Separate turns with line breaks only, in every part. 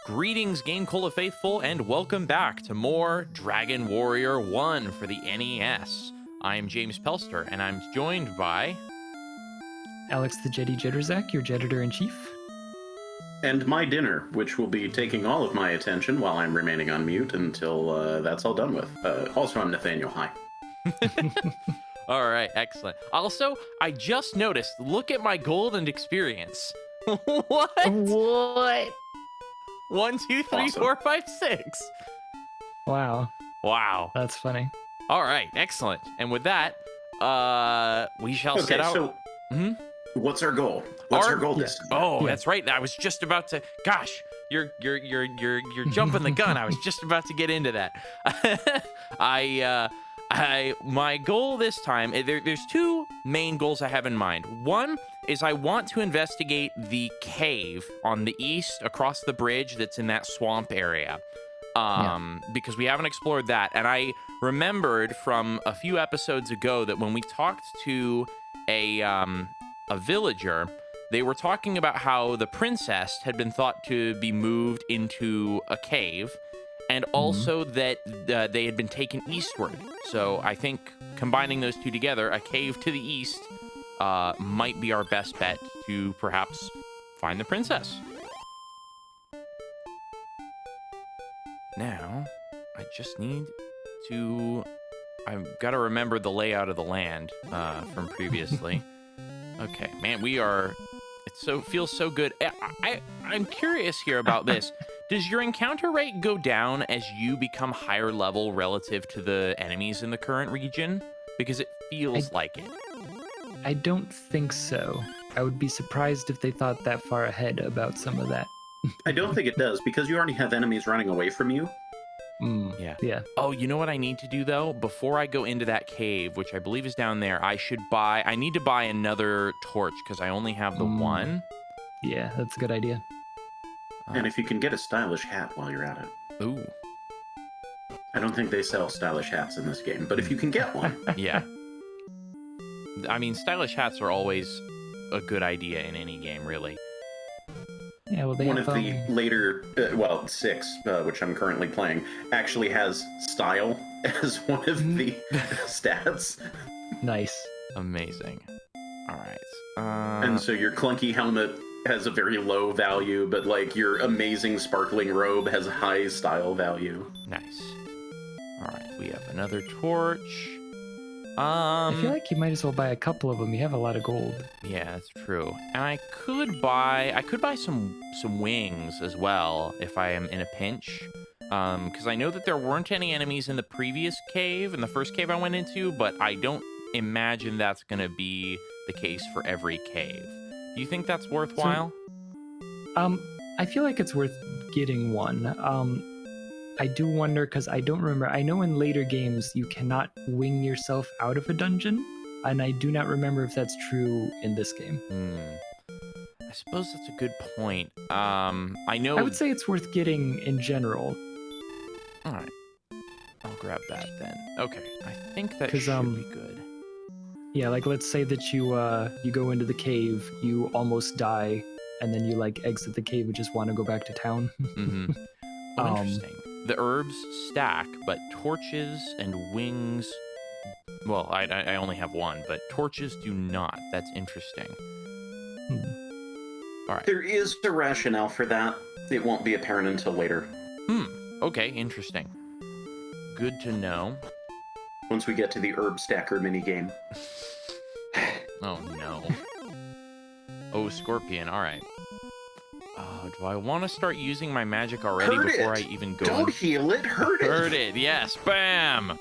Greetings, GameCola faithful, and welcome back to more Dragon Warrior 1 for the NES. I am James Pelster, and I'm joined by...
Alex the Jeddy Jedraszczak, your Jeditor-in-Chief.
And my dinner, which will be taking all of my attention while I'm remaining on mute until that's all done with. Also, I'm Nathaniel. Hi.
All right, excellent. Also, I just noticed, look at my golden experience. What?
What?
1, 2, 3,
Awesome.
4, 5, 6.
Wow,
Wow.
that's funny.
All right, excellent. And with that, we shall set out.
So,
Mhm.
what's our goal? What's our goal this time?
Oh,
Yeah.
that's right. I was just about to. Gosh, you're jumping the gun. I was just about to get into that. My goal this time. There's two main goals I have in mind. One is I want to investigate the cave on the east across the bridge that's in that swamp area. Because we haven't explored that. And I remembered from a few episodes ago that when we talked to a villager, they were talking about how the princess had been thought to be moved into a cave, and also that they had been taken eastward. So I think combining those two together, a cave to the east, might be our best bet to perhaps find the princess. Now, I just need to... I've got to remember the layout of the land from previously. Okay, man, we are... It feels so good. I'm curious here about this. Does your encounter rate go down as you become higher level relative to the enemies in the current region? Because it feels like it.
I don't think so. I would be surprised if they thought that far ahead about some of that.
I don't think it does, because you already have enemies running away from you.
Yeah.
Oh, you know what I need to do, though? Before I go into that cave, which I believe is down there, I need to buy another torch, because I only have the one.
Yeah, that's a good idea.
And if you can get a stylish hat while you're at it.
Ooh.
I don't think they sell stylish hats in this game, but if you can get one.
Yeah. I mean, stylish hats are always a good idea in any game, really.
Yeah, well, they
One
have
of the later, 6, which I'm currently playing, actually has style as one of the stats.
Nice.
Amazing. All right.
And so your clunky helmet has a very low value, but like your amazing sparkling robe has a high style value.
Nice. All right, we have another torch.
I feel like you might as well buy a couple of them. You have a lot of gold.
Yeah, that's true. And I could buy some wings as well if I am in a pinch. Because I know that there weren't any enemies in the previous cave, in the first cave I went into, but I don't imagine that's going to be the case for every cave. Do you think that's worthwhile?
I feel like it's worth getting one. I do wonder, because I don't remember. I know in later games you cannot wing yourself out of a dungeon, and I do not remember if that's true in this game.
I suppose that's a good point. I know...
I would say it's worth getting in general.
All right. I'll grab that then. Okay, I think that should be good.
Yeah, like let's say that you go into the cave, you almost die, and then you like exit the cave and just want to go back to town.
Mm-hmm. Oh, interesting. The herbs stack, but torches and wings... Well, I only have one, but torches do not. That's interesting. All right.
There is a rationale for that. It won't be apparent until later.
Okay, interesting. Good to know.
Once we get to the herb stacker minigame.
Oh, no. Oh, scorpion. All right. Do I want to start using my magic already before I even go?
Don't heal it. Hurt it.
Hurt it. Yes. Bam.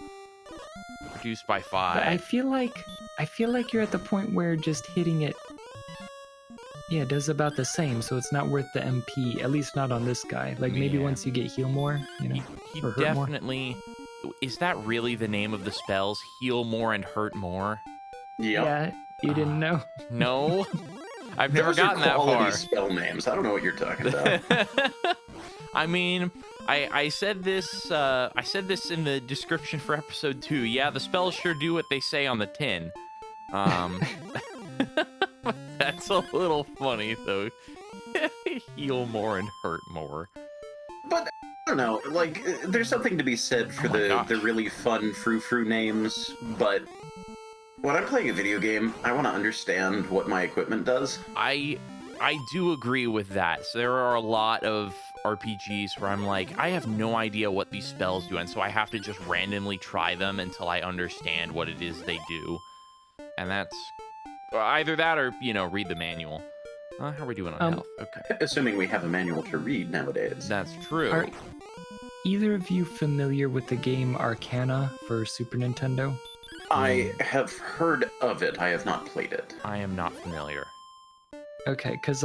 Reduced by 5.
But I feel like you're at the point where just hitting it, yeah, does about the same. So it's not worth the MP. At least not on this guy. Like maybe once you get heal more, you know,
He
or hurt more.
definitely. Is that really the name of the spells? Heal more and hurt more?
Yep.
Yeah, you didn't know.
No. I've never
Those are
gotten that
quality
far.
spell names. I don't know what you're talking about.
I mean, I said this. I said this in the description for episode 2. Yeah, the spells sure do what they say on the tin. That's a little funny though. Heal more and hurt more.
But I don't know, like, there's something to be said for
Oh my gosh.
the really fun frou-frou names, but when I'm playing a video game, I want to understand what my equipment does.
I do agree with that. So there are a lot of RPGs where I'm like, I have no idea what these spells do, and so I have to just randomly try them until I understand what it is they do. And that's either that or, read the manual. How are we doing on health? Okay.
Assuming we have a manual to read nowadays.
That's true.
Are either of you familiar with the game Arcana for Super Nintendo?
I have heard of it. I have not played it.
I am not familiar.
Okay, because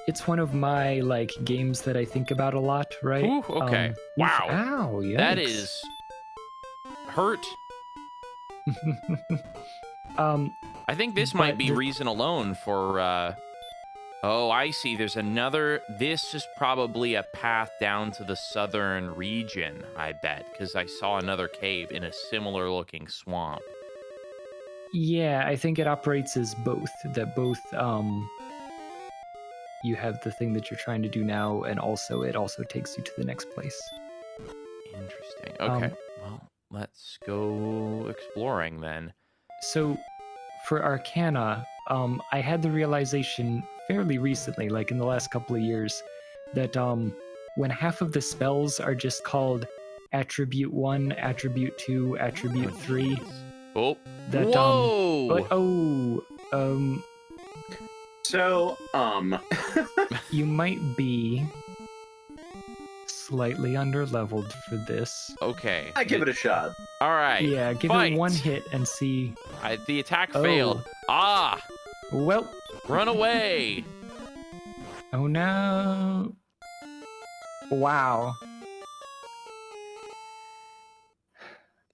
it's one of my like games that I think about a lot, right?
Ooh, okay. Wow.
Ow, yikes.
That is hurt. I think this might be reason alone for oh, I see. There's another. This is probably a path down to the southern region, I bet, because I saw another cave in a similar looking swamp.
Yeah, I think it operates as both. That both you have the thing that you're trying to do now, and also it also takes you to the next place.
Interesting. Okay. Well, let's go exploring then.
So for Arcana, I had the realization fairly recently, like in the last couple of years, that when half of the spells are just called Attribute 1, Attribute 2, Attribute 3.
Oh.
That,
Whoa!
So,
you might be slightly underleveled for this.
Okay.
I give it a shot.
All right.
Yeah, give
Fight.
it one hit and see.
The attack
Oh.
failed. Ah!
Well,
Run away!
oh no. Wow.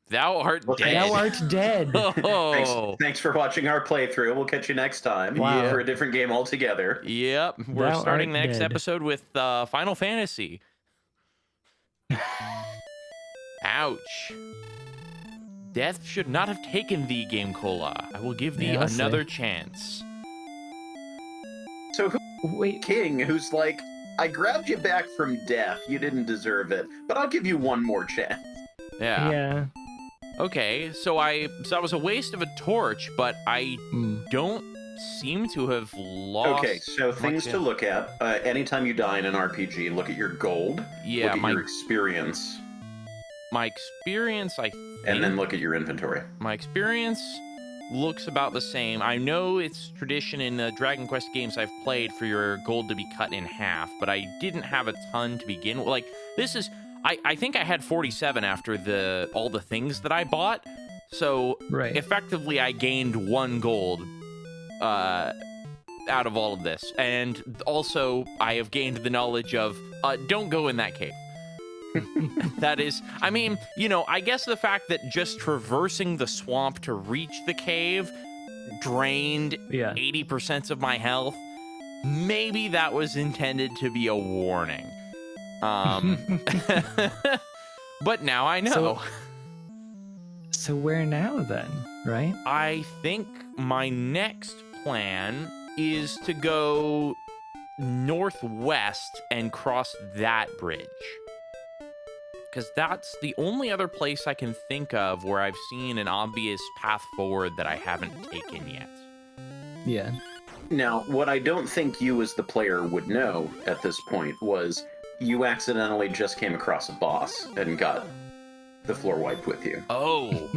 Thou art
Well,
dead.
Thou art dead.
Oh.
Thanks for watching our playthrough. We'll catch you next time
Wow.
for a different game altogether.
Yep. We're
Thou
starting
art
next
dead.
episode with Final Fantasy. Ouch. Death should not have taken thee, GameCola. I will give thee
Yeah, I'll
another
say.
chance.
So,
Wait,
King, who's like, I grabbed you back from death. You didn't deserve it, but I'll give you one more chance.
Yeah.
yeah.
Okay, so that was a waste of a torch, but I don't seem to have lost.
Okay, so things to look at. Anytime you die in an RPG, look at your gold.
Yeah,
look at your experience.
my experience, I think,
And then look at your inventory.
my experience looks about the same. I know it's tradition in the Dragon Quest games I've played for your gold to be cut in half, but I didn't have a ton to begin with. Like, this is... I think I had 47 after all the things that I bought. So
Right.
effectively I gained 1 gold out of all of this. And also I have gained the knowledge of don't go in that cave. That is, I mean, I guess the fact that just traversing the swamp to reach the cave drained
Yeah.
80% of my health. Maybe that was intended to be a warning. But now I know.
So where now then, right?
I think my next plan is to go northwest and cross that bridge. Because that's the only other place I can think of where I've seen an obvious path forward that I haven't taken yet.
Yeah.
Now, what I don't think you as the player would know at this point was you accidentally just came across a boss and got the floor wiped with you.
Oh,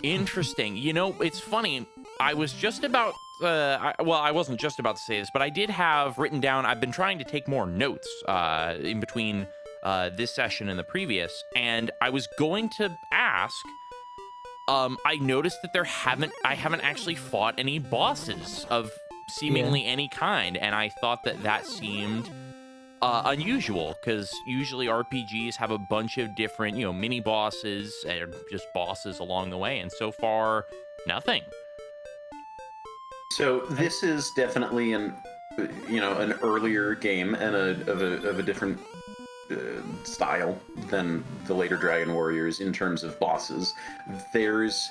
interesting. It's funny. I was just about, I wasn't just about to say this, but I did have written down, I've been trying to take more notes in between this session and the previous, and I was going to ask, I noticed that I haven't actually fought any bosses of seemingly any kind, and I thought that seemed unusual, because usually RPGs have a bunch of different, mini bosses and just bosses along the way, and so far, nothing.
So this is definitely an earlier game and of a different style than the later Dragon Warriors in terms of bosses. There's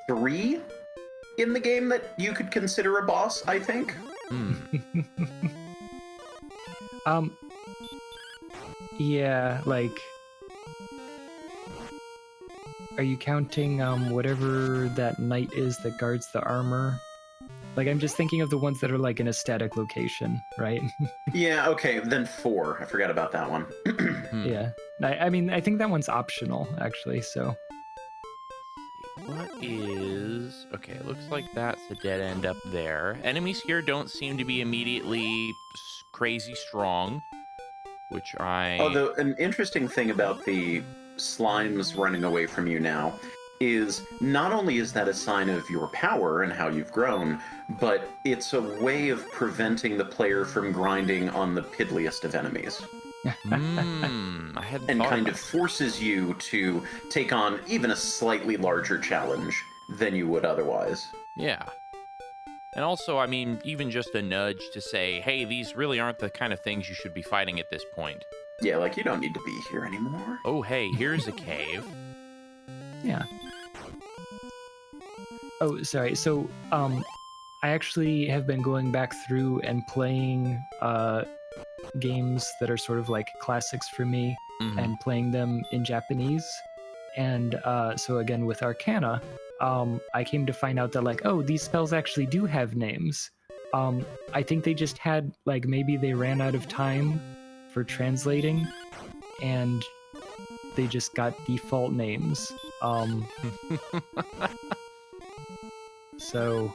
3 in the game that you could consider a boss, I think.
Yeah, like, are you counting whatever that knight is that guards the armor? Like, I'm just thinking of the ones that are like in a static location, right?
Yeah, okay, then 4. I forgot about that one.
Yeah. I mean, I think that one's optional, actually, so.
What is... Okay, it looks like that's a dead end up there. Enemies here don't seem to be immediately crazy strong, which I...
Although, an interesting thing about the slimes running away from you now is not only is that a sign of your power and how you've grown, but it's a way of preventing the player from grinding on the piddliest of enemies.
I hadn't
And
thought
kind
about
of forces you to take on even a slightly larger challenge than you would otherwise.
Yeah. And also, I mean, even just a nudge to say, hey, these really aren't the kind of things you should be fighting at this point.
Yeah, like, you don't need to be here anymore.
Oh, hey, here's a cave.
Yeah. Oh, sorry. So, I actually have been going back through and playing games that are sort of like classics for me and playing them in Japanese. And so again, with Arcana, I came to find out that like, oh, these spells actually do have names. I think they just had like, maybe they ran out of time for translating and they just got default names. So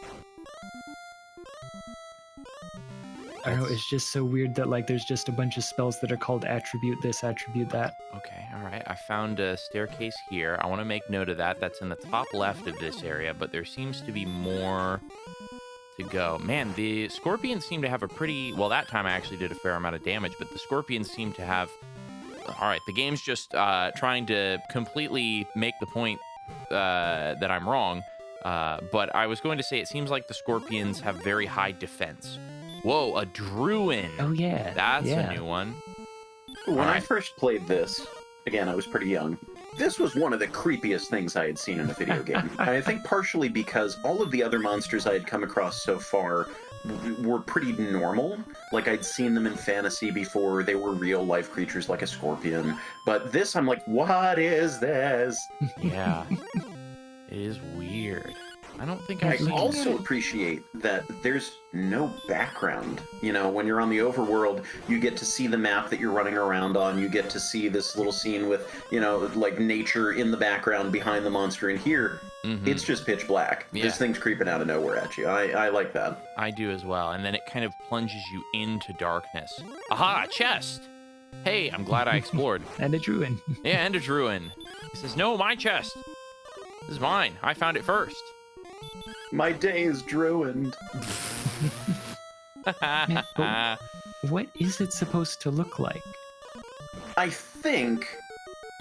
I don't know, it's just so weird that like there's just a bunch of spells that are called attribute this, attribute that.
Okay, all right. I found a staircase here. I want to make note of that. That's in the top left of this area, but there seems to be more to go. Man, the scorpions seem to have a pretty... Well, that time I actually did a fair amount of damage, but the scorpions seem to have... All right, the game's just trying to completely make the point that I'm wrong, but I was going to say it seems like the scorpions have very high defense. Whoa, a Druin.
Oh yeah.
That's
yeah.
a new one.
When I
Alright.
first played this, again, I was pretty young. This was one of the creepiest things I had seen in a video game. I think partially because all of the other monsters I had come across so far were pretty normal. Like, I'd seen them in fantasy before. They were real-life creatures like a scorpion. But this, I'm like, what is this?
Yeah. It is weird. I don't think
I
I've seen
also appreciate that there's no background. You know, when you're on the overworld, you get to see the map that you're running around on. You get to see this little scene with, you know, like nature in the background behind the monster. And here, it's just pitch black.
Yeah.
There's things creeping out of nowhere at you. I like that.
I do as well. And then it kind of plunges you into darkness. Aha, a chest! Hey, I'm glad I explored.
And a Druin.
Yeah, and a Druin. He says, no, my chest. This is mine. I found it first.
My day is ruined.
Man, but what is it supposed to look like?
I think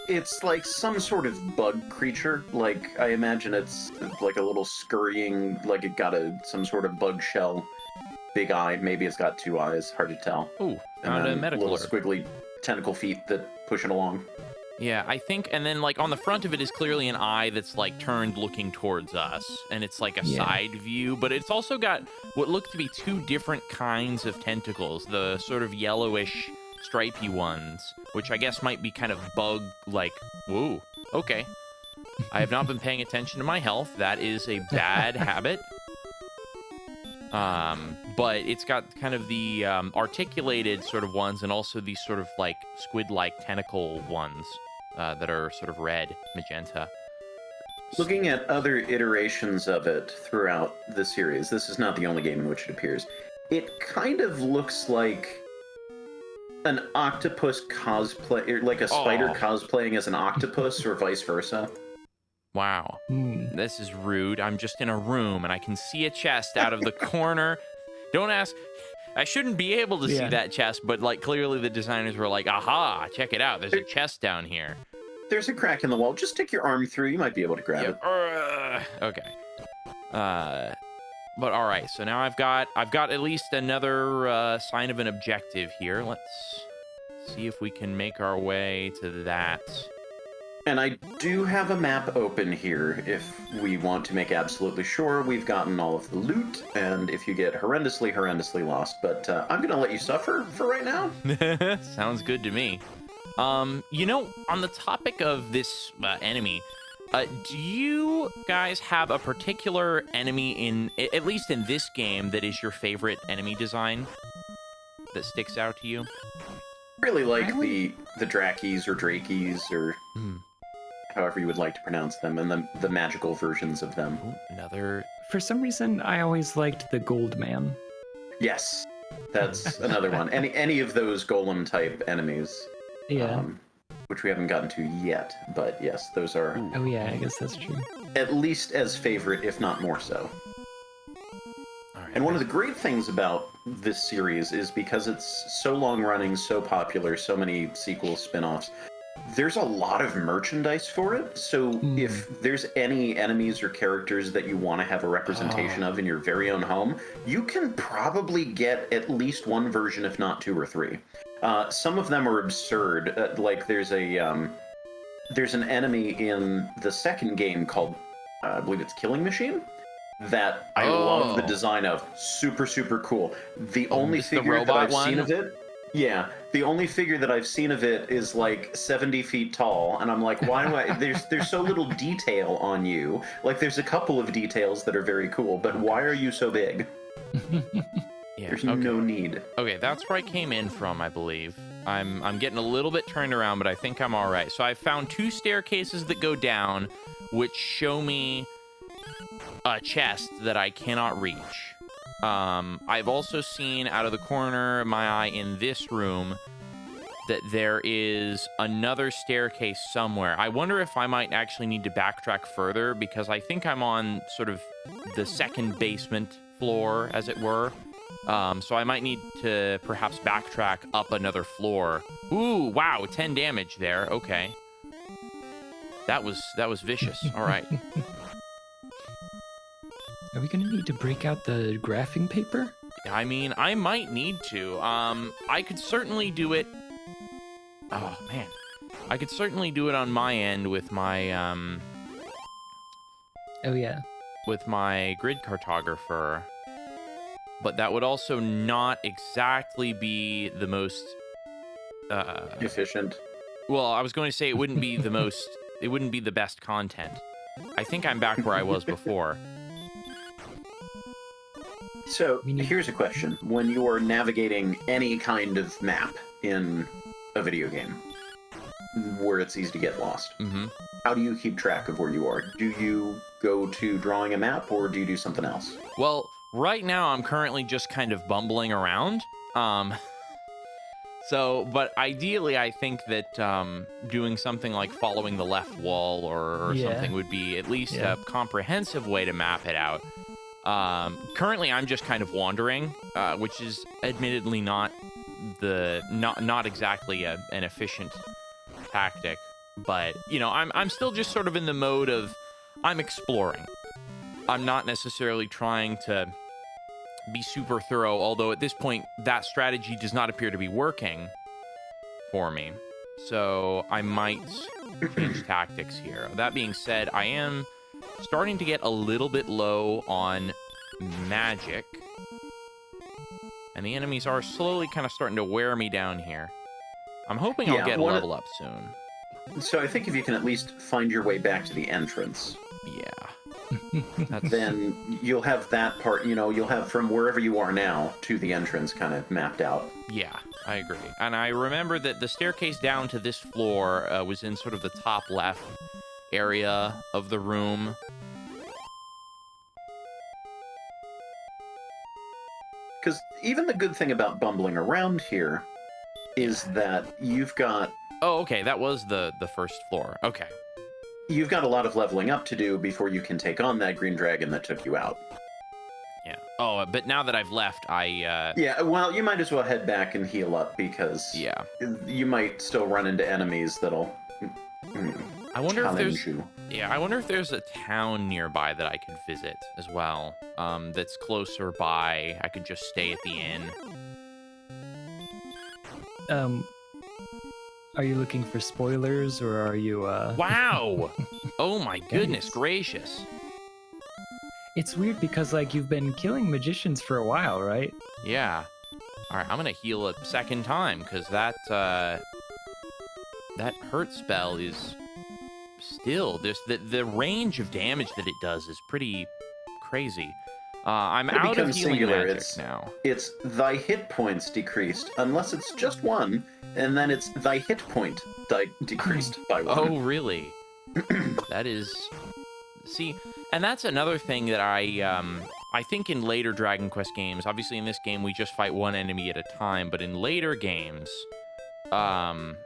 it's like some sort of bug creature. Like, I imagine it's like a little scurrying, like it got some sort of bug shell. Big eye. Maybe it's got 2 eyes. Hard to tell.
Ooh,
And
found a
then
medical
little
herb.
squiggly tentacle feet that push it along.
Yeah, I think, and then like on the front of it is clearly an eye that's like turned looking towards us, and it's like a
Yeah.
side view, but it's also got what look to be 2 different kinds of tentacles, the sort of yellowish, stripy ones, which I guess might be kind of bug, like, whoa, okay. I have not been paying attention to my health. That is a bad habit. But it's got kind of the articulated sort of ones, and also these sort of like squid-like tentacle ones that are sort of red, magenta.
Looking at other iterations of it throughout the series, this is not the only game in which it appears. It kind of looks like an octopus cosplay, or like a spider
Oh.
cosplaying as an octopus, or vice versa.
Wow, this is rude. I'm just in a room and I can see a chest out of the corner. Don't ask. I shouldn't be able to see
Yeah.
that chest, but like clearly the designers were like, aha, check it out. There's a chest down here.
There's a crack in the wall. Just stick your arm through. You might be able to grab it.
Okay. But all right. So now I've got at least another sign of an objective here. Let's see if we can make our way to that.
And I do have a map open here if we want to make absolutely sure we've gotten all of the loot, and if you get horrendously lost. But I'm going to let you suffer for right now.
Sounds good to me. You know, on the topic of this enemy, do you guys have a particular enemy at least in this game, that is your favorite enemy design that sticks out to you?
Really like the Drakies or Drakies or however you would like to pronounce them, and the magical versions of them.
Ooh, another.
For some reason, I always liked the Gold Man.
Yes, that's another one. Any of those golem type enemies.
Yeah.
Which we haven't gotten to yet, but yes, those are
Oh yeah, I guess that's true.
at least as favorite, if not more so.
All right.
And one of the great things about this series is because it's so long running, so popular, so many sequels, spin-offs, there's a lot of merchandise for it. So if there's any enemies or characters that you want to have a representation of in your very own home, you can probably get at least one version, if not two or three. Some of them are absurd. Like there's an enemy in the second game called, I believe it's Killing Machine, that I love the design of. Super, super cool. The only figure that I've seen of it, the only figure that I've seen of it is like 70 feet tall, and I'm like, why do I? There's so little detail on you. Like there's a couple of details that are very cool, but why are you so big?
Yeah,
There's no need.
Okay, that's where I came in from, I believe. I'm getting a little bit turned around, but I think I'm all right. So I found two staircases that go down, which show me a chest that I cannot reach. I've also seen out of the corner of my eye in this room that there is another staircase somewhere. I wonder if I might actually need to backtrack further, because I think I'm on sort of the second basement floor, as it were. So I might need to perhaps backtrack up another floor. Ooh, wow, 10 damage there. Okay. That was vicious. All right.
Are we gonna need to break out the graphing paper?
I mean, I might need to. I could certainly do it. Oh, man. I could certainly do it on my end with my,
Oh yeah.
with my grid cartographer. But that would also not exactly be the most
Efficient.
well, I was going to say it wouldn't be the most, it wouldn't be the best content. I think I'm back where I was before.
So here's a question: when you are navigating any kind of map in a video game where it's easy to get lost, how do you keep track of where you are? Do you go to drawing a map, or do you do something else?
Well, right now I'm currently just kind of bumbling around. But ideally I think that doing something like following the left wall or something would be at least a comprehensive way to map it out. Currently I'm just kind of wandering, which is admittedly not exactly an efficient tactic, but you know, I'm still just sort of in the mode of I'm exploring. I'm not necessarily trying to be super thorough, although at this point that strategy does not appear to be working for me. So I might change tactics here. That being said, I am starting to get a little bit low on magic, and the enemies are slowly kind of starting to wear me down here. I'm hoping I'll get a level up soon.
So I think if you can at least find your way back to the entrance, then you'll have that part, you know, you'll have from wherever you are now to the entrance kind of mapped out.
Yeah, I agree. And I remember that the staircase down to this floor was in sort of the top left area of the room.
Because even the good thing about bumbling around here is that you've got...
Oh, okay, that was the first floor. Okay.
You've got a lot of leveling up to do before you can take on that green dragon that took you out.
Yeah. Oh, but now that I've left,
Yeah, well, you might as well head back and heal up, because...
Yeah.
You might still run into enemies that'll...
I wonder if there's...
you.
Yeah, I wonder if there's a town nearby that I could visit as well. That's closer by. I could just stay at the inn.
Are you looking for spoilers, or are you,
Wow! Oh my goodness gracious.
It's weird because, like, you've been killing magicians for a while, right?
Yeah. Alright, I'm gonna heal a second time, because that, that hurt spell is still just the range of damage that it does is pretty crazy. I'm
It
out of
becomes
healing
singular.
magic now.
It's thy hit points decreased, unless it's just one, and then it's thy hit point decreased by one.
Oh, really? That is... See, and that's another thing that I think in later Dragon Quest games, obviously in this game we just fight one enemy at a time, but in later games,
Are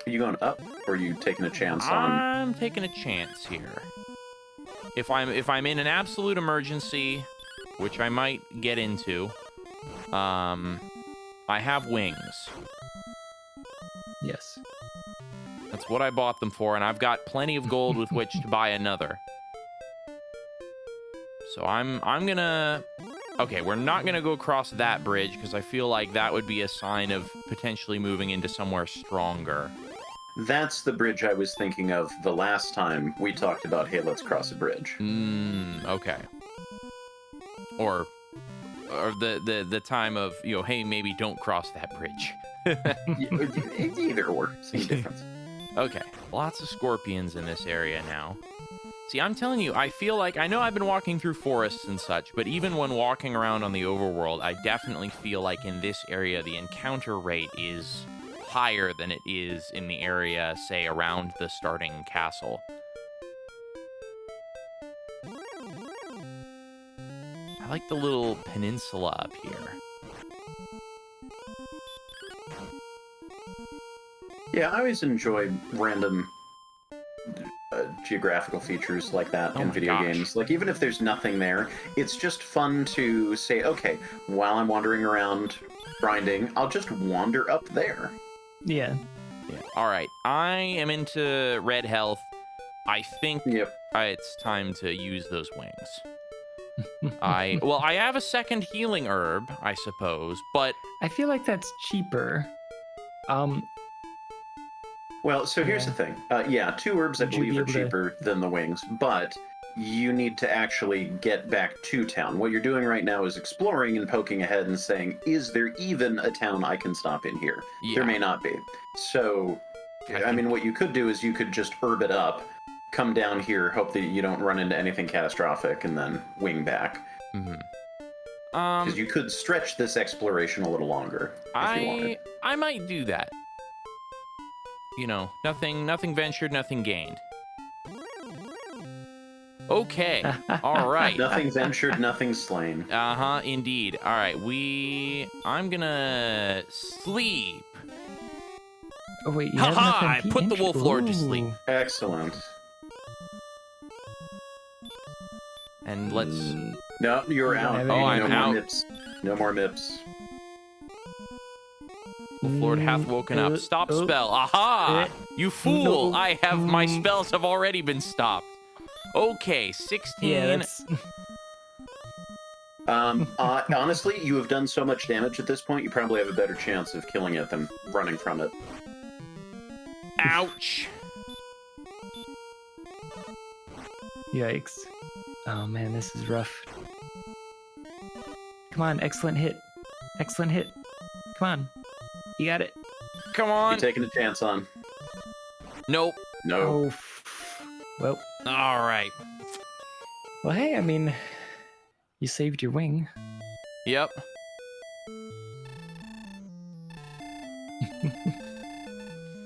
you going up, or are you taking a chance on...
I'm taking a chance here. If I'm in an absolute emergency, which I might get into, I have wings.
Yes.
That's what I bought them for, and I've got plenty of gold with which to buy another. So I'm gonna... Okay, we're not gonna go across that bridge, because I feel like that would be a sign of potentially moving into somewhere stronger.
That's the bridge I was thinking of the last time we talked about, hey, let's cross a bridge.
Okay. Or the time of, you know, hey, maybe don't cross that bridge.
Either or, same difference.
Okay, lots of scorpions in this area now. See, I'm telling you, I feel like, I know I've been walking through forests and such, but even when walking around on the overworld, I definitely feel like in this area, the encounter rate is higher than it is in the area, say, around the starting castle. I like the little peninsula up here.
Yeah, I always enjoy random geographical features like that in video games. Like, even if there's nothing there, it's just fun to say, okay, while I'm wandering around grinding, I'll just wander up there.
Yeah.
Yeah. All right. I am into red health. I think it's time to use those wings. I have a second healing herb, I suppose, but
I feel like that's cheaper.
Well, so here's the thing. 2 herbs I believe are cheaper than the wings, but you need to actually get back to town. What you're doing right now is exploring and poking ahead and saying, is there even a town I can stop in here?
Yeah.
There may not be. So, I mean, what you could do is you could just herb it up, come down here, hope that you don't run into anything catastrophic, and then wing back. Because you could stretch this exploration a little longer if you wanted.
I might do that. You know, nothing ventured, nothing gained. Okay. All right.
Nothing ventured, nothing slain.
Indeed. All right. I'm gonna sleep.
Oh wait, you
Haha! I put the wolf lord to sleep.
Excellent.
And let's...
No, you're out.
I'm out.
Mips. No more mips.
Wolf lord hath woken up. Stop spell. Aha! You fool!
No.
I have... My spells have already been stopped. Okay, 16.
Yeah, that's...
Honestly, you have done so much damage at this point, you probably have a better chance of killing it than running from it.
Ouch!
Yikes. Oh man, this is rough. Come on, excellent hit. Excellent hit. Come on. You got it.
Come on.
You taking a chance on?
Nope.
No.
Oh, well.
All right.
Well, hey, I mean, you saved your wing.
Yep.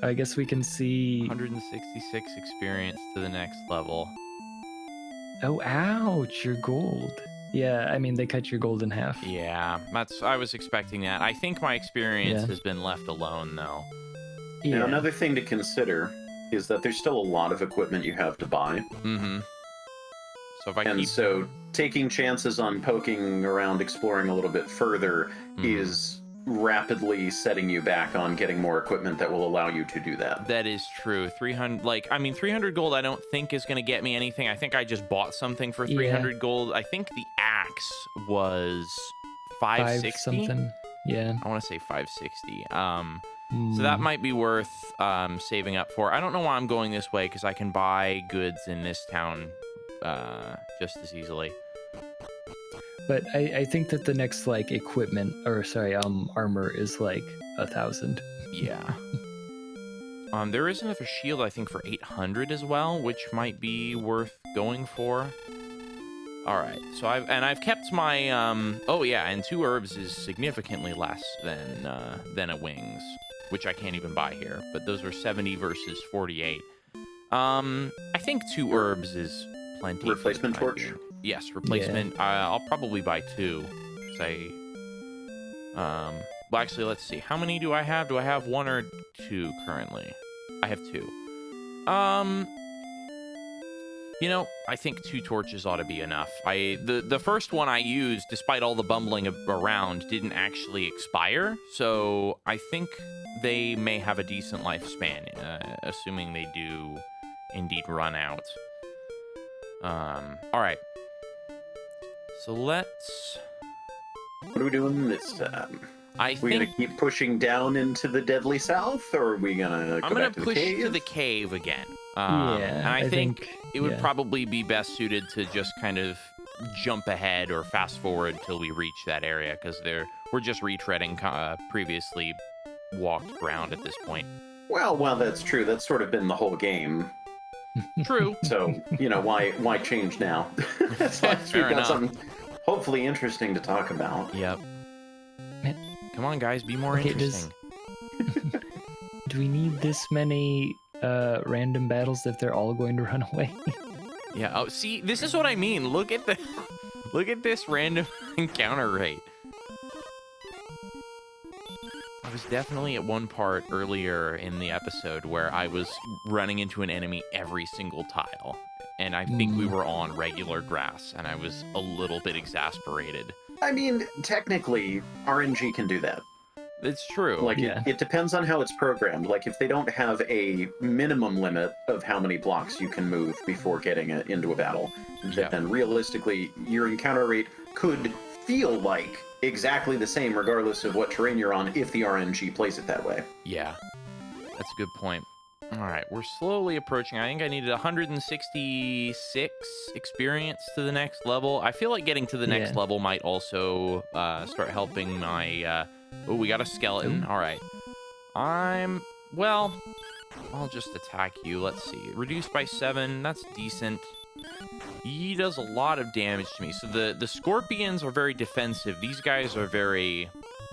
I guess we can see...
166 experience to the next level.
Oh, ouch, your gold. Yeah, I mean, they cut your gold in half.
Yeah, I was expecting that. I think my experience has been left alone, though.
Yeah.
Now, another thing to consider is that there's still a lot of equipment you have to buy.
Mm-hmm. So if I
and so taking chances on poking around, exploring a little bit further is rapidly setting you back on getting more equipment that will allow you to do that.
That is true. 300, 300 gold I don't think is going to get me anything. I think I just bought something for 300 gold. I think the axe was 560.
Something. Yeah.
I want to say 560. So that might be worth saving up for. I don't know why I'm going this way, because I can buy goods in this town just as easily.
But I think that the next equipment, or sorry, armor is 1,000.
Yeah. There is another shield, I think, for 800 as well, which might be worth going for. All right, so I've kept my oh yeah, and 2 herbs is significantly less than a wings, which I can't even buy here. But those are 70 versus 48. I think 2 herbs is plenty.
Replacement torch.
Yes, replacement. Yeah. I'll probably buy 2. Say, well, actually, let's see. How many do I have? Do I have 1 or 2 currently? I have 2. You know, I think 2 torches ought to be enough. The first one I used, despite all the bumbling around, didn't actually expire. So I think they may have a decent lifespan, assuming they do indeed run out. All right. So let's...
What are we doing this time?
I
we
think...
gonna keep pushing down into the deadly south, or are we gonna go back to the cave?
I'm gonna push to the cave again.
Yeah,
and I think it would
yeah.
probably be best suited to just kind of jump ahead or fast forward till we reach that area, because we're just retreading previously walked ground at this point.
Well, that's true. That's sort of been the whole game.
True.
So, you know, why change now? As long as we've got something hopefully interesting to talk about.
Yep. Come on, guys, be more interesting.
Do we need this many random battles if they're all going to run away?
Yeah. Oh, see, this is what I mean. Look at this random encounter rate. I was definitely at one part earlier in the episode where I was running into an enemy every single tile, and I think we were on regular grass, and I was a little bit exasperated.
I mean, technically, RNG can do that.
It's true.
Like,
yeah.
it depends on how it's programmed. Like, if they don't have a minimum limit of how many blocks you can move before getting into a battle, then realistically, your encounter rate could feel like exactly the same regardless of what terrain you're on if the RNG plays it that way.
Yeah, that's a good point. All right, we're slowly approaching. I think I needed 166 experience to the next level. I feel like getting to the next level might also start helping my... Oh, we got a skeleton. All right. Well, I'll just attack you. Let's see. Reduced by 7. That's decent. He does a lot of damage to me. So the scorpions are very defensive. These guys are very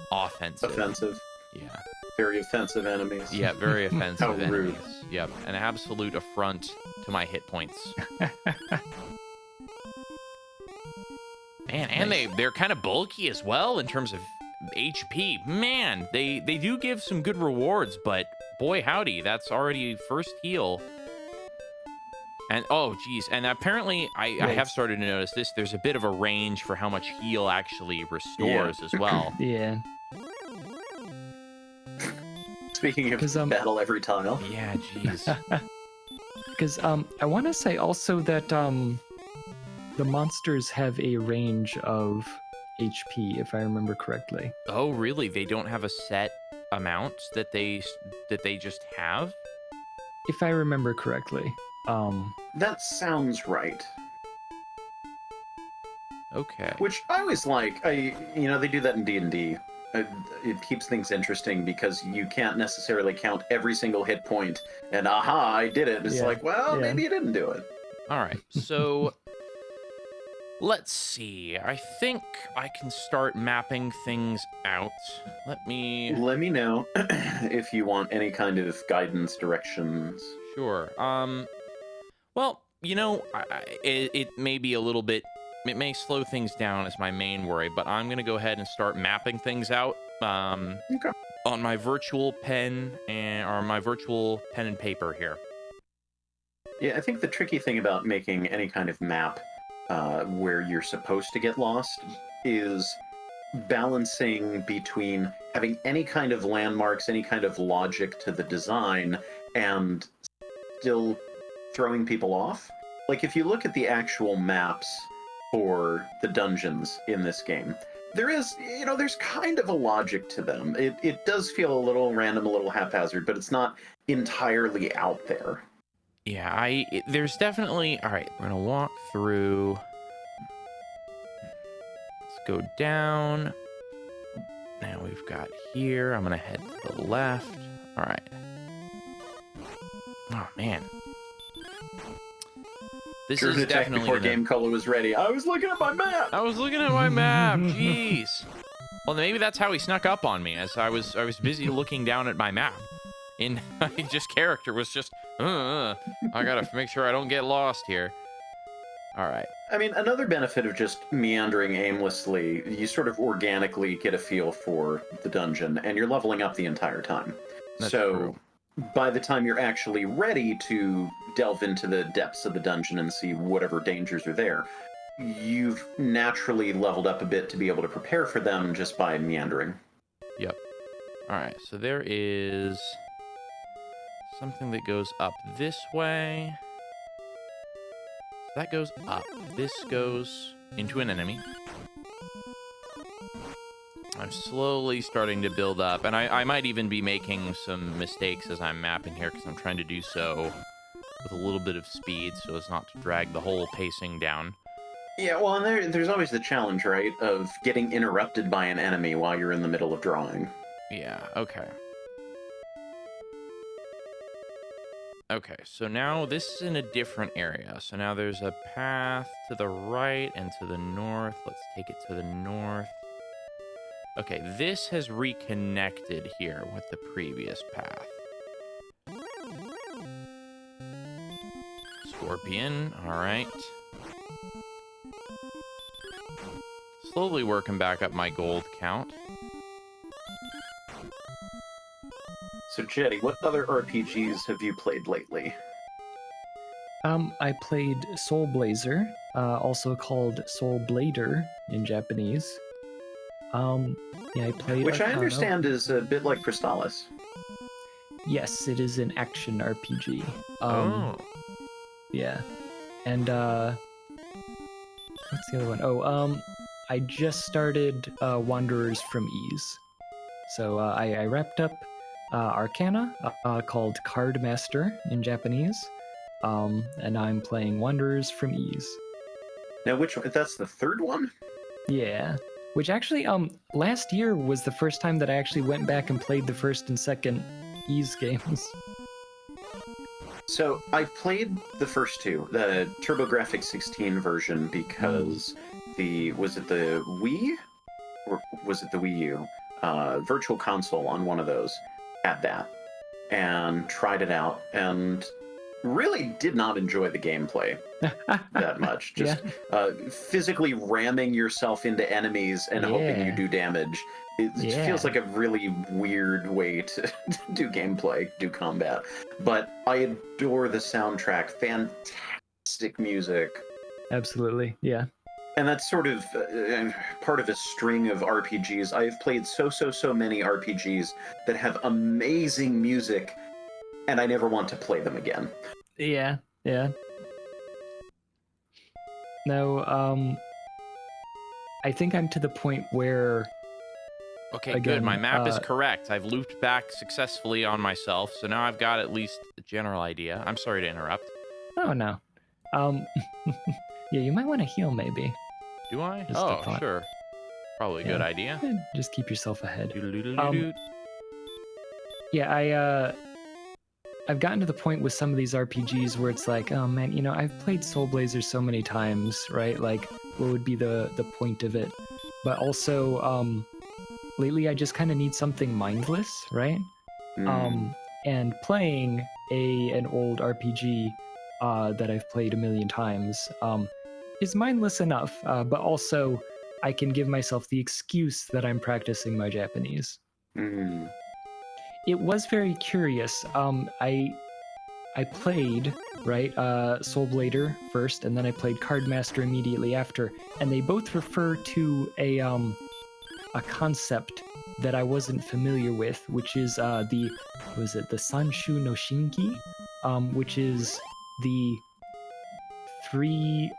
offensive.
Offensive.
Yeah.
Very offensive enemies.
Yeah, very offensive
How
enemies.
rude.
Yep, an absolute affront to my hit points. Man, and they're kind of bulky as well in terms of HP. Man, they do give some good rewards, but boy howdy, that's already first heal. And oh geez, and apparently I have started to notice this. There's a bit of a range for how much heal actually restores as well.
Yeah.
Speaking of battle every tile.
Yeah, jeez.
Because I want to say also that the monsters have a range of HP, if I remember correctly.
Oh, really? They don't have a set amount that they just have?
If I remember correctly.
That sounds right.
Okay.
Which I always like. They do that in D&D. It keeps things interesting because you can't necessarily count every single hit point and aha, I did it. It's like, well, maybe you didn't do it.
All right. So let's see. I think I can start mapping things out. Let me
know if you want any kind of guidance, directions.
Sure. Well, it may be a little bit... It may slow things down as my main worry, but I'm going to go ahead and start mapping things out on my virtual pen or my virtual pen and paper here.
Yeah, I think the tricky thing about making any kind of map where you're supposed to get lost is balancing between having any kind of landmarks, any kind of logic to the design, and still throwing people off. Like, if you look at the actual maps for the dungeons in this game, there's kind of a logic to them. It does feel a little random, a little haphazard, but it's not entirely out there.
Yeah, there's definitely... All right, we're going to walk through. Let's go down. Now we've got here. I'm going to head to the left. All right. Oh man. This
Sure,
is
attack
definitely
before
gonna...
GameCola was ready. I was looking at my map.
I was looking at my map. Jeez. Well, maybe that's how he snuck up on me, as I was busy looking down at my map. And my just character was just, I gotta make sure I don't get lost here. All right.
I mean, another benefit of just meandering aimlessly, you sort of organically get a feel for the dungeon, and you're leveling up the entire time.
That's
so,
true.
by the time you're actually ready to delve into the depths of the dungeon and see whatever dangers are there, you've naturally leveled up a bit to be able to prepare for them just by meandering.
Yep. All right. So there is something that goes up this way. That goes up. This goes into an enemy. I'm slowly starting to build up, and I might even be making some mistakes as I'm mapping here, because I'm trying to do so with a little bit of speed so as not to drag the whole pacing down.
Yeah, well, and there's always the challenge, right, of getting interrupted by an enemy while you're in the middle of drawing.
Yeah, okay. Okay, so now this is in a different area. So now there's a path to the right and to the north. Let's take it to the north. Okay, this has reconnected here with the previous path. Scorpion, all right. Slowly working back up my gold count.
So, Jeddy, what other RPGs have you played lately?
I played Soul Blazer, also called Soul Blader in Japanese. Yeah, I played
Which I
Arcano.
understand is a bit like Crystallis.
Yes, it is an action RPG.
Oh.
Yeah. And, what's the other one? Oh, I just started Wanderers from Ease. So I wrapped up Arcana, called Card Master in Japanese, and I'm playing Wanderers from Ease.
Now, which one? That's the third one?
Yeah. Which actually, last year was the first time that I actually went back and played the first and second Ease games.
So, I've played the first two, the TurboGrafx 16 version, because was it the Wii? Or was it the Wii U? Virtual Console on one of those had that, and tried it out, and really did not enjoy the gameplay that much. Just physically ramming yourself into enemies and hoping you do damage. It feels like a really weird way to do gameplay, do combat. But I adore the soundtrack. Fantastic music.
Absolutely, yeah.
And that's sort of part of a string of RPGs. I've played so many RPGs that have amazing music, and I never want to play them again.
Yeah. No, I think I'm to the point where...
Okay,
Again,
good. My map is correct. I've looped back successfully on myself, so now I've got at least a general idea. I'm sorry to interrupt.
Oh, no. Yeah, you might want to heal, maybe.
Do I?
Just a
Oh,
thought.
sure. Probably a good idea.
Just keep yourself ahead.
Doodle-doodle-doo-doo.
Yeah, I've gotten to the point with some of these RPGs where it's like, oh man, I've played Soul Blazer so many times, right? Like, what would be the point of it? But also, lately I just kind of need something mindless, right? And playing an old RPG that I've played a million times is mindless enough, but also I can give myself the excuse that I'm practicing my Japanese. It was very curious. I played, right, Soul Blader first, and then I played Card Master immediately after, and they both refer to a concept that I wasn't familiar with, which is the Sanshu no Shinki, which is the 3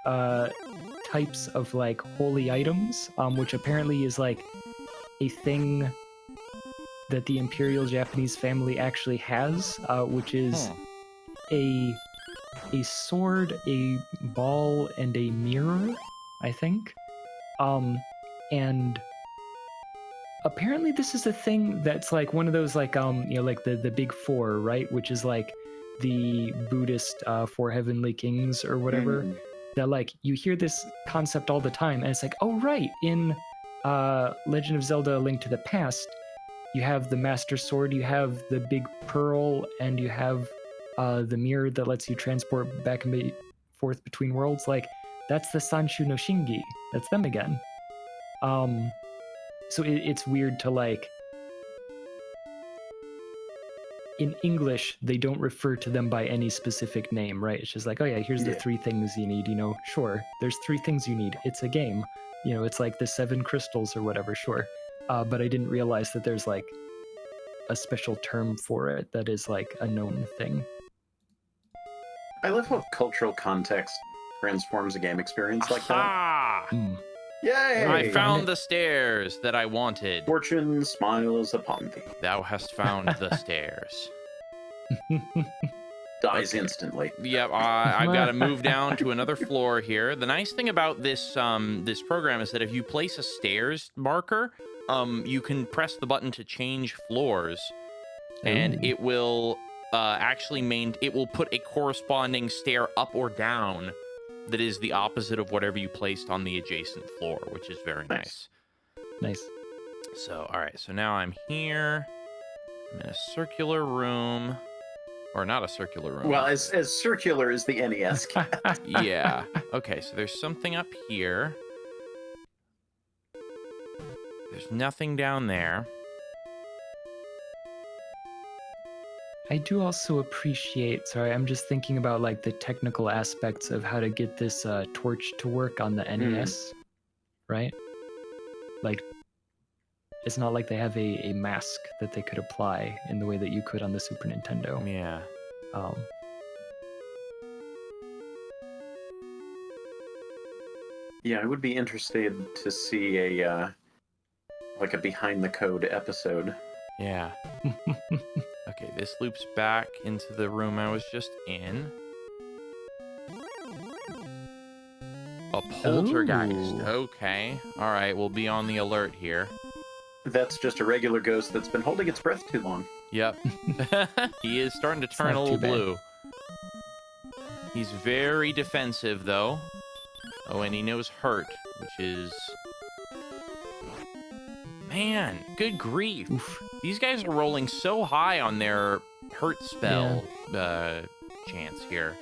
types of like holy items, which apparently is like a thing that the Imperial Japanese family actually has, which is a sword, a ball, and a mirror, I think. And apparently this is a thing that's like one of those like like the big 4, right? Which is like the Buddhist Four Heavenly Kings or whatever. That like you hear this concept all the time, and it's like, oh right, in Legend of Zelda: A Link to the Past, you have the Master Sword, you have the big pearl, and you have the mirror that lets you transport back and forth between worlds. Like that's the Sanshu no Shingi. That's them again. So it's weird to like. In English, they don't refer to them by any specific name, right? It's just like, oh yeah, here's the 3 things you need, sure, there's 3 things you need. It's a game. It's like the 7 crystals or whatever, sure. But I didn't realize that there's like a special term for it that is like a known thing.
I love how cultural context transforms a game experience like that. Yay!
I found the stairs that I wanted.
Fortune smiles upon thee.
Thou hast found the stairs.
Dies instantly.
Yep, I've got to move down to another floor here. The nice thing about this this program is that if you place a stairs marker, you can press the button to change floors, and it will it will put a corresponding stair up or down that is the opposite of whatever you placed on the adjacent floor, which is very nice.
Nice.
So, all right, so now I'm here. I'm in a circular room. Or not a circular room.
Well, as circular as the NES can.
Yeah. Okay, so there's something up here. There's nothing down there.
I do also appreciate, sorry, I'm just thinking about like the technical aspects of how to get this torch to work on the NES, right? Like, it's not like they have a mask that they could apply in the way that you could on the Super Nintendo.
Yeah.
Yeah, I would be interested to see a like a behind the code episode.
Yeah. Okay, this loops back into the room I was just in. A poltergeist.
Ooh.
Okay. All right, we'll be on the alert here.
That's just a regular ghost that's been holding its breath too long.
Yep. He is starting to turn a little blue. He's very defensive, though. Oh, and he knows hurt, which is... Man, good grief.
Oof.
These guys are rolling so high on their hurt spell chance here.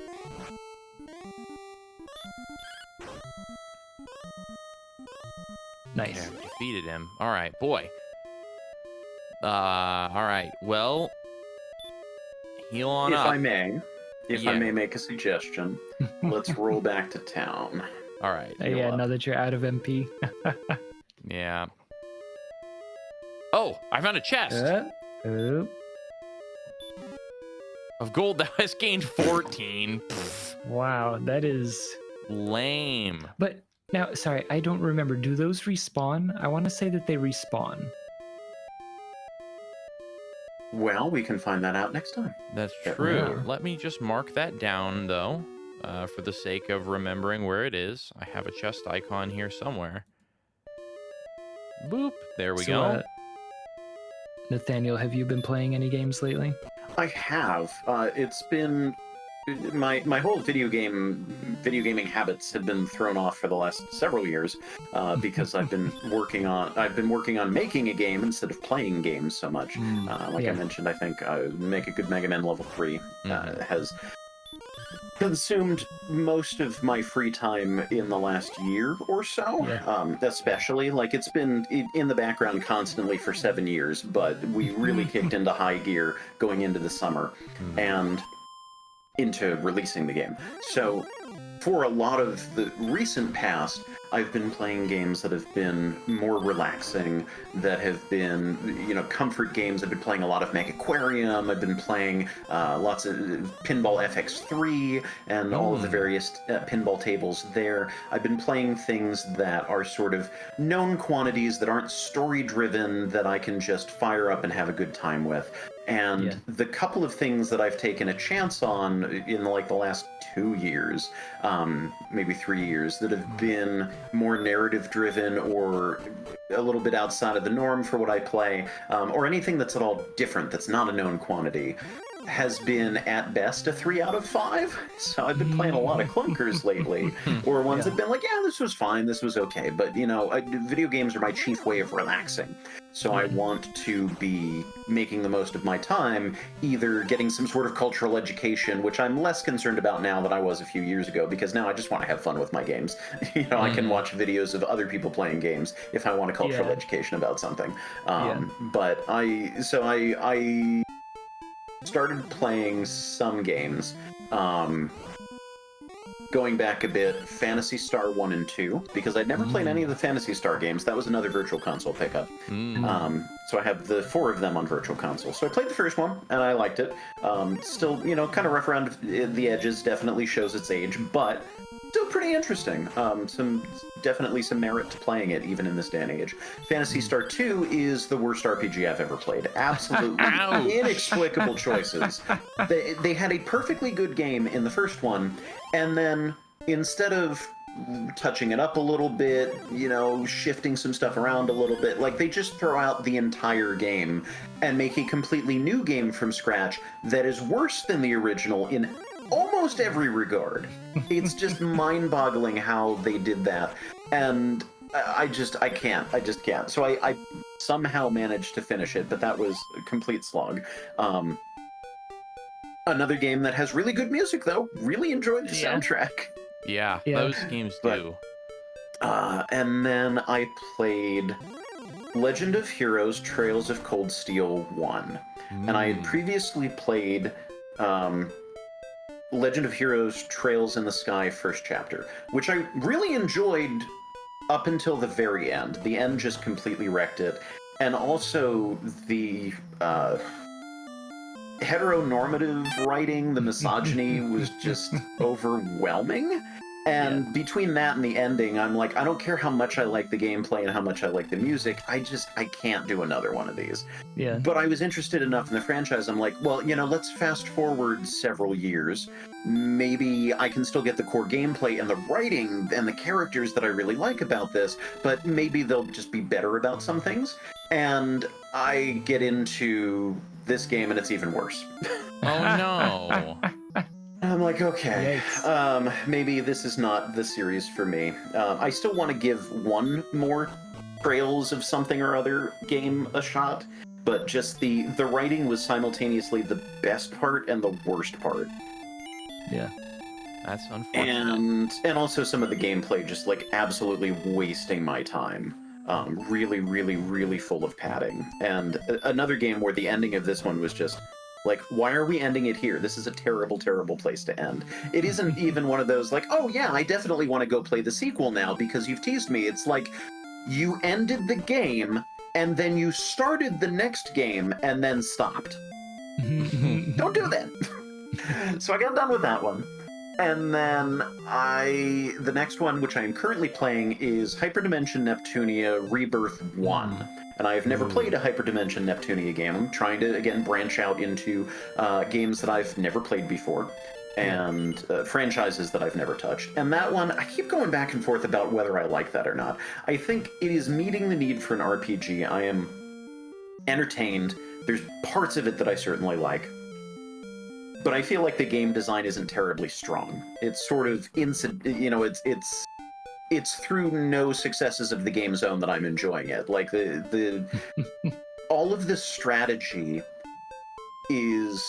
Nice.
Okay, defeated him. All right, boy. All right. Well, heal on
If
up.
I may make a suggestion, let's roll back to town.
All right.
Yeah, now that you're out of MP.
Yeah. Oh, I found a chest of gold that has gained 14.
Wow, that is
Lame.
But now, sorry, I don't remember. Do those respawn? I want to say that they respawn.
Well, we can find that out next time.
That's
Yeah.
true.
Yeah.
Let me just mark that down, though, for the sake of remembering where it is. I have a chest icon here somewhere. Boop. There we go.
Nathaniel, have you been playing any games lately?
I have. It's been my whole video gaming habits have been thrown off for the last several years because I've been working on making a game instead of playing games so much. I mentioned, I think Make a Good Mega Man Level 3 has consumed most of my free time in the last year or so. Especially like it's been in the background constantly for 7 years, but we really kicked into high gear going into the summer and into releasing the game. So for a lot of the recent past, I've been playing games that have been more relaxing, that have been, comfort games. I've been playing a lot of MechAquarium. I've been playing lots of Pinball FX3 and all of the various pinball tables there. I've been playing things that are sort of known quantities that aren't story-driven, that I can just fire up and have a good time with. And the couple of things that I've taken a chance on in like the last 2 years, maybe 3 years, that have been more narrative driven or a little bit outside of the norm for what I play, or anything that's at all different, that's not a known quantity. has been at best a 3 out of 5. So I've been playing a lot of clunkers lately, or ones that have been like, yeah, this was fine, this was okay. But you know, video games are my chief way of relaxing. So I want to be making the most of my time, either getting some sort of cultural education, which I'm less concerned about now than I was a few years ago, because now I just want to have fun with my games. You know, I can watch videos of other people playing games if I want a cultural education about something. But I started playing some games. Going back a bit, Phantasy Star 1 and 2, because I'd never played any of the Phantasy Star games. That was another Virtual Console pickup. So I have the 4 of them on Virtual Console. So I played the first one, and I liked it. Still, you know, kind of rough around the edges, definitely shows its age, but still pretty interesting. Definitely some merit to playing it, even in this day and age. Phantasy Star 2 is the worst RPG I've ever played. Absolutely inexplicable choices. They had a perfectly good game in the first one, and then instead of touching it up a little bit, you know, shifting some stuff around a little bit, like they just throw out the entire game and make a completely new game from scratch that is worse than the original in almost every regard. It's just mind-boggling how they did that, and I just can't. So I somehow managed to finish it, but that was a complete slog. Another game that has really good music, though. Really enjoyed the soundtrack.
Yeah, those games do.
And then I played Legend of Heroes Trails of Cold Steel 1. And I had previously played Legend of Heroes Trails in the Sky First Chapter, which I really enjoyed up until the very end. The end just completely wrecked it. And also the heteronormative writing, the misogyny was just overwhelming. And between that and the ending, I'm like, I don't care how much I like the gameplay and how much I like the music, I can't do another one of these.
Yeah.
But I was interested enough in the franchise, I'm like, well, you know, let's fast forward several years. Maybe I can still get the core gameplay and the writing and the characters that I really like about this, but maybe they'll just be better about some things. And I get into this game and it's even worse.
Oh no.
I'm like, okay, maybe this is not the series for me. I still want to give one more Trails of something or other game a shot, but just the writing was simultaneously the best part and the worst part.
Yeah.
That's unfortunate.
And also some of the gameplay just like absolutely wasting my time. Really, really, really full of padding. And another game where the ending of this one was just like, why are we ending it here? This is a terrible, terrible place to end. It isn't even one of those like, oh yeah, I definitely want to go play the sequel now because you've teased me. It's like, you ended the game and then you started the next game and then stopped. Don't do that. So I got done with that one. And then the next one, which I am currently playing, is Hyperdimension Neptunia Rebirth 1. And I have never played a Hyperdimension Neptunia game. I'm trying to, again, branch out into games that I've never played before, and franchises that I've never touched. And that one, I keep going back and forth about whether I like that or not. I think it is meeting the need for an RPG. I am entertained. There's parts of it that I certainly like. But I feel like the game design isn't terribly strong. It's sort of, it's through no successes of the game zone that I'm enjoying it. Like the all of the strategy is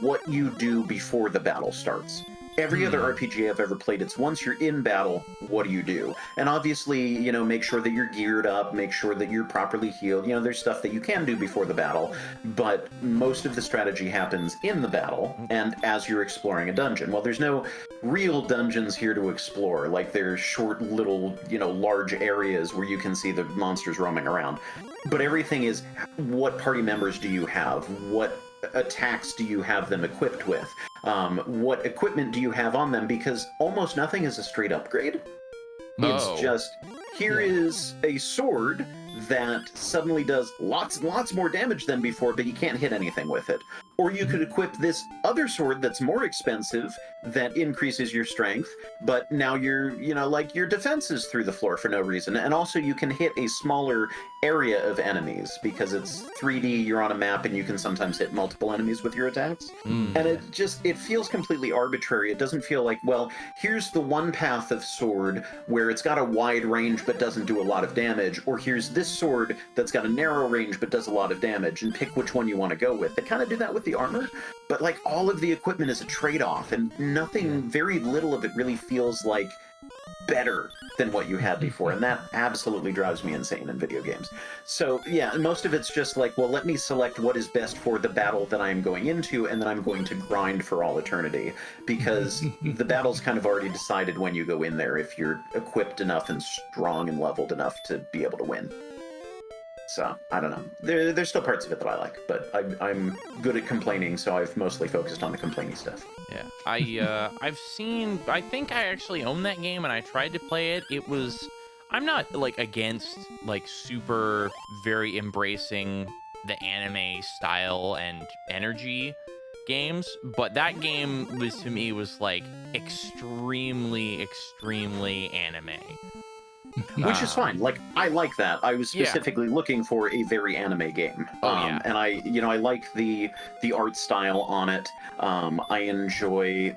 what you do before the battle starts. Every other RPG I've ever played, it's once you're in battle, what do you do? And obviously, you know, make sure that you're geared up, make sure that you're properly healed. You know, there's stuff that you can do before the battle, but most of the strategy happens in the battle and as you're exploring a dungeon. Well, there's no real dungeons here to explore. Like, there's short little, you know, large areas where you can see the monsters roaming around. But everything is, what party members do you have? What attacks do you have them equipped with? What equipment do you have on them? Because almost nothing is a straight upgrade. It's just, here is a sword that suddenly does lots and lots more damage than before, but you can't hit anything with it. Or you could equip this other sword that's more expensive that increases your strength, but now your defense is through the floor for no reason. And also you can hit a smaller area of enemies because it's 3D, you're on a map, and you can sometimes hit multiple enemies with your attacks. And it feels completely arbitrary. It doesn't feel like, well, here's the one path of sword where it's got a wide range but doesn't do a lot of damage, or here's this sword that's got a narrow range but does a lot of damage, and pick which one you want to go with. They kind of do that with the armor, but like all of the equipment is a trade-off, and very little of it really feels like better than what you had before, and that absolutely drives me insane in video games. So yeah, most of it's just like, well, let me select what is best for the battle that I'm going into, and then I'm going to grind for all eternity, because the battle's kind of already decided when you go in there if you're equipped enough and strong and leveled enough to be able to win. So, I don't know. There's still parts of it that I like, but I'm good at complaining, so I've mostly focused on the complaining stuff.
Yeah, I think I actually own that game, and I tried to play it. I'm not, like, against, like, super, very embracing the anime style and energy games, but that game to me was, like, extremely, extremely anime.
Which is fine. Like, I like that. I was specifically looking for a very anime game. And I like the art style on it. I enjoy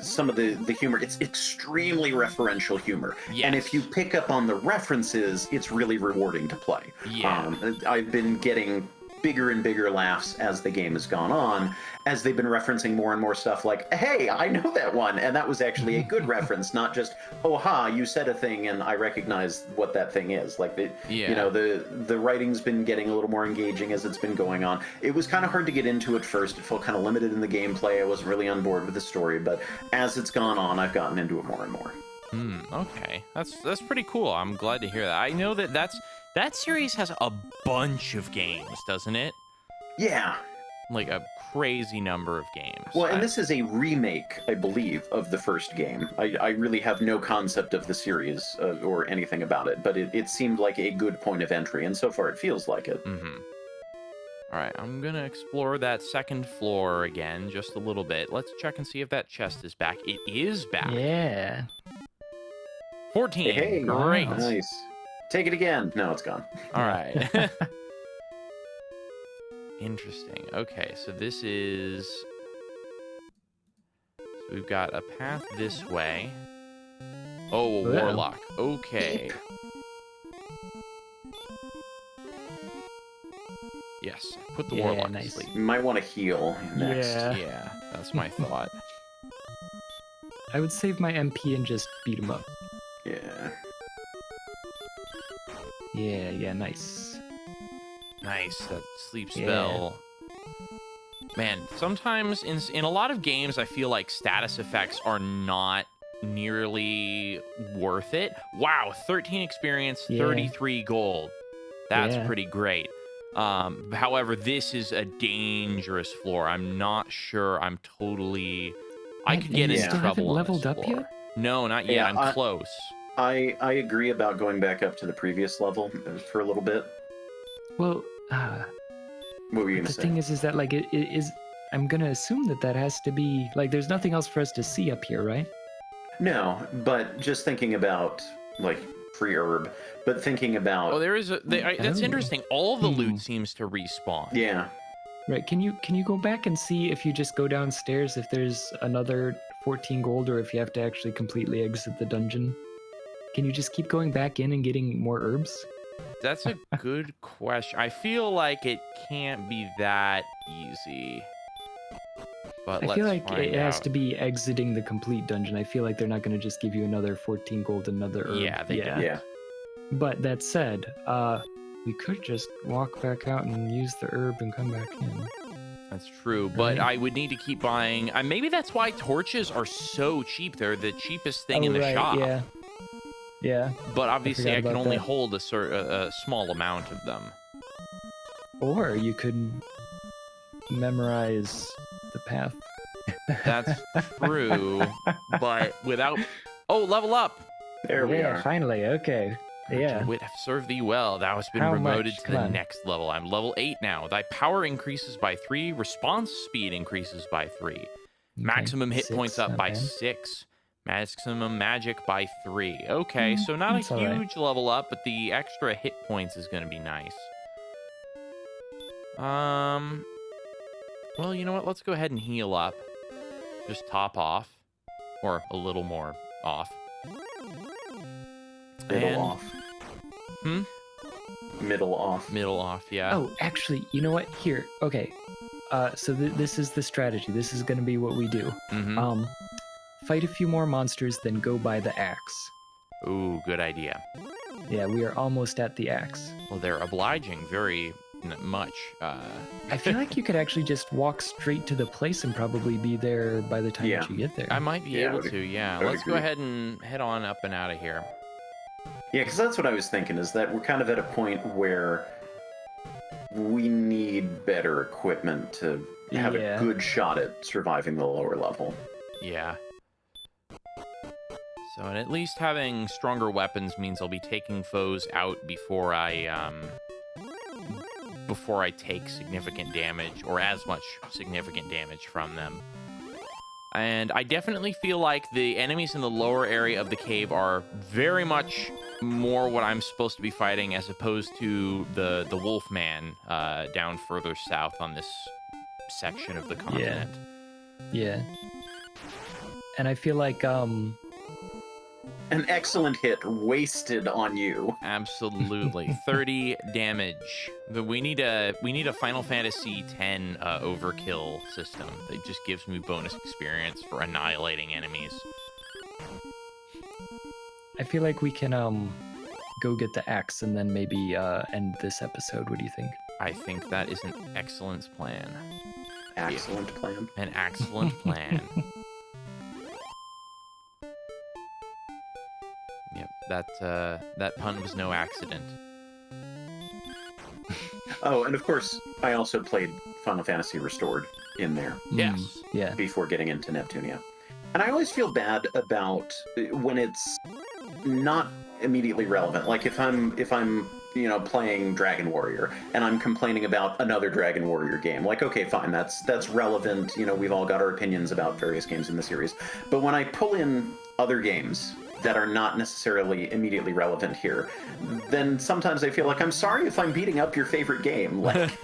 some of the humor. It's extremely referential humor.
Yes.
And if you pick up on the references, it's really rewarding to play.
Yeah.
I've been getting bigger and bigger laughs as the game has gone on, as they've been referencing more and more stuff like, hey, I know that one, and that was actually a good reference, not just, oh ha, you said a thing and I recognize what that thing is. Like, the writing's been getting a little more engaging as it's been going on. It was kind of hard to get into at first. It felt kind of limited in the gameplay. I wasn't really on board with the story, but as it's gone on, I've gotten into it more and more.
Okay, that's pretty cool. I'm glad to hear that. I know that series has a bunch of games, doesn't it?
Yeah.
Like a crazy number of games.
Well, and this is a remake, I believe, of the first game. I really have no concept of the series or anything about it, but it seemed like a good point of entry, and so far it feels like it.
All right, I'm going to explore that second floor again just a little bit. Let's check and see if that chest is back. It is back.
Yeah.
14.
Hey,
great.
Nice. Take it again. No, it's gone.
All right. Interesting. Okay, so this is... So we've got a path this way. Oh, a warlock. Okay. Yes, put the warlock to sleep.
You might want to heal next.
Yeah, that's my thought.
I would save my MP and just beat him up.
Yeah.
Yeah, nice.
Nice, that sleep spell. Man, sometimes in a lot of games, I feel like status effects are not nearly worth it. Wow, 13 experience, 33 gold. That's pretty great. However, this is a dangerous floor. I'm not sure I'm totally... I could get into trouble on
leveled
this
up
floor.
yet?
No, not yet. I'm close.
I agree about going back up to the previous level for a little bit.
Well,
what were you gonna say?
The thing is that like it is. I'm gonna assume that has to be like. There's nothing else for us to see up here, right?
No, but just thinking about like free herb, but thinking about.
Oh, there is a. That's interesting. All the loot seems to respawn.
Yeah.
Right. Can you go back and see if you just go downstairs if there's another 14 gold, or if you have to actually completely exit the dungeon? Can you just keep going back in and getting more herbs?
That's a good question. I feel like it can't be that easy. But
I feel like it has to be exiting the complete dungeon. I feel like they're not going to just give you another 14 gold, another herb.
Yeah, they do.
Yeah.
But that said, we could just walk back out and use the herb and come back in.
That's true, but I would need to keep buying. Maybe that's why torches are so cheap. They're the cheapest thing in the shop.
Yeah.
But obviously, I can only hold a small amount of them.
Or you could memorize the path.
That's true, but without... Oh, level up!
There we are.
Finally, okay. Yeah.
Wit have served thee well. Thou hast been
How
promoted
much?
to
Come
the
on.
next level. I'm level 8 now. Thy power increases by 3. Response speed increases by 3. Maximum hit points up by 6. Maximum magic by 3. Okay, so not
that's
a
all right.
huge level up, but the extra hit points is going to be nice. Well, you know what? Let's go ahead and heal up. Just top off. Or a little more off.
Middle
And-
off.
Hmm?
Middle off.
Middle off, yeah.
Oh, actually, you know what? Here, okay. So this is the strategy. This is going to be what we do.
Mm-hmm.
Fight a few more monsters, then go by the axe.
Ooh, good idea.
Yeah, we are almost at the axe.
Well, they're obliging very much.
I feel like you could actually just walk straight to the place and probably be there by the time
Yeah.
that you get there.
I might be
Yeah, I
able
would-
to, yeah.
I would
Let's go
agree.
ahead and head on up and out of here.
Yeah, because that's what I was thinking, is that we're kind of at a point where we need better equipment to have
Yeah.
a good shot at surviving the lower level.
Yeah. So, and at least having stronger weapons means I'll be taking foes out before I take significant damage, or as much significant damage from them. And I definitely feel like the enemies in the lower area of the cave are very much more what I'm supposed to be fighting, as opposed to the Wolfman down further south on this section of the continent.
Yeah. And I feel like
An excellent hit wasted on you.
Absolutely. 30 damage. We need a Final Fantasy X overkill system that just gives me bonus experience for annihilating enemies.
I feel like we can go get the axe and then maybe end this episode. What do you think?
I think that is an excellent plan.
Excellent plan.
An excellent plan. Yep, that pun was no accident.
Oh, and of course, I also played Final Fantasy Restored in there
Yes.
Yeah.
before getting into Neptunia. And I always feel bad about when it's not immediately relevant. Like if I'm playing Dragon Warrior and I'm complaining about another Dragon Warrior game. Like, okay, fine, that's relevant. We've all got our opinions about various games in the series. But when I pull in other games that are not necessarily immediately relevant here, then sometimes I feel like I'm sorry if I'm beating up your favorite game. Like,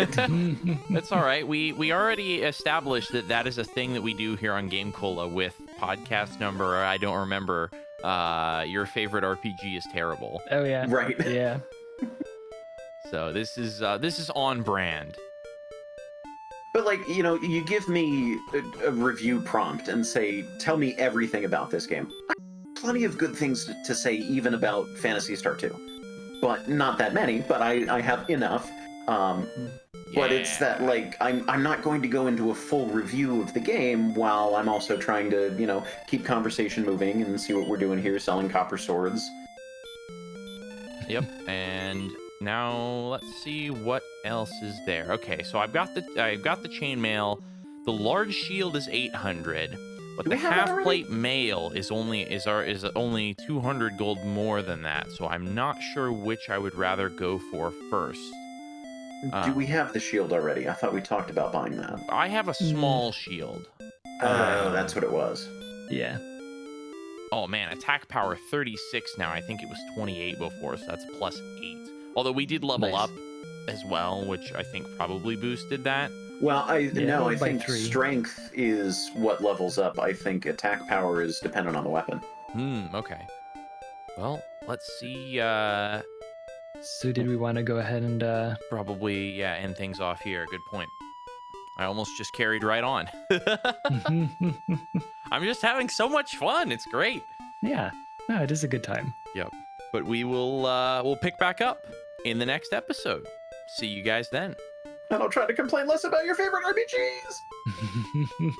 That's all right. We already established that is a thing that we do here on GameCola with podcast number, I don't remember, your favorite RPG is terrible.
Oh yeah.
right.
Yeah.
So this is on brand.
But like, you give me a review prompt and say, tell me everything about this game. I have plenty of good things to say even about Phantasy Star 2. But not that many, but I have enough. But it's that, like, I'm not going to go into a full review of the game while I'm also trying to, keep conversation moving and see what we're doing here, selling copper swords.
Yep. And now let's see what else is there. Okay, so I've got the chainmail. The large shield is 800, but
Do
the
we have that
half
already?
plate mail is only 200 gold more than that. So I'm not sure which I would rather go for first.
Do we have the shield already? I thought we talked about buying that.
I have a small shield.
Oh, that's what it was.
Yeah.
Oh man, attack power 36 now. I think it was 28 before, so that's plus 8. Although we did level
Nice.
up as well, which I think probably boosted that.
Well, I
by
think
3.
strength is what levels up. I think attack power is dependent on the weapon.
Okay. Well, let's see.
So did we want to go ahead and
Probably, yeah, end things off here. Good point. I almost just carried right on. I'm just having so much fun. It's great.
Yeah. No, it is a good time.
Yep. But we'll pick back up in the next episode. See you guys then.
And I'll try to complain less about your favorite RPGs.